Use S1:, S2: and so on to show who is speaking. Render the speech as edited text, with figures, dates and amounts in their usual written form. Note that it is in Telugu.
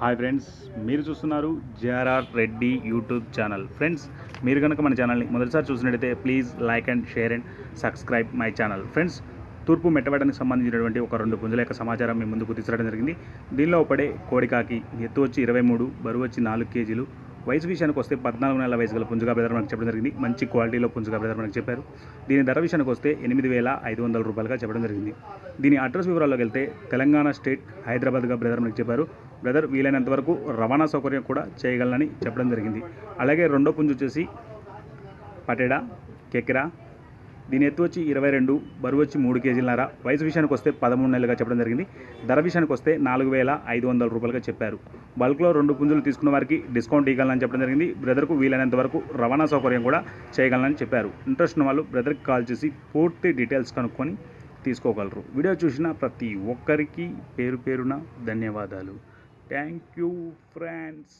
S1: హాయ్ ఫ్రెండ్స్, మీరు చూస్తున్నారు JRR Reddy YouTube channel. Friends, మీరు కనుక మన ఛానల్ని మొదటిసారి చూసినట్టయితే please like and share and subscribe my channel. Friends, తూర్పు మెట్టబడడానికి సంబంధించినటువంటి ఒక 2 పుంజుల యొక్క సమాచారం మీ ముందుకు తీసుకురావడం జరిగింది. దీనిలో పడే కోడికాకి ఎత్తు వచ్చి 23, బరువు వచ్చి 4 కేజీలు. వయసు విషయానికి వస్తే 14 నెలల వయసు గల పుంజుగా బ్రదర్ మనకు చెప్పడం జరిగింది. మంచి క్వాలిటీలో పుంజుగా బ్రదర్ మనకు చెప్పారు. దీని ధర విషయానికి వస్తే 8,500 రూపాయలుగా చెప్పడం జరిగింది. దీని అడ్రస్ వివరాల్లోకి వెళ్తే తెలంగాణ స్టేట్, హైదరాబాద్గా బ్రదర్ మనకు చెప్పారు. బ్రదర్ వీలైనంత వరకు రవాణా సౌకర్యం కూడా చేయగలనని చెప్పడం జరిగింది. అలాగే రెండో పుంజు వచ్చేసి పటేడా కెకిరా. దీని ఎత్తు వచ్చి 22, బరువు వచ్చి 3 కేజీలన్నర. వయసు విషయానికి వస్తే 13 నెలలుగా చెప్పడం జరిగింది. ధర విషయానికి వస్తే 4,500 రూపాయలుగా చెప్పారు. బల్క్లో 2 పుంజులు తీసుకున్న వారికి డిస్కౌంట్ ఇవ్వాలని చెప్పడం జరిగింది. బ్రదర్కు వీలైనంత వరకు రవాణా సౌకర్యం కూడా చేయగలనని చెప్పారు. ఇంట్రెస్ట్ ఉన్న వాళ్ళు బ్రదర్కి కాల్ చేసి పూర్తి డీటెయిల్స్ కనుక్కొని తీసుకోగలరు. వీడియో చూసిన ప్రతి ఒక్కరికి పేరు పేరున ధన్యవాదాలు. Thank you friends.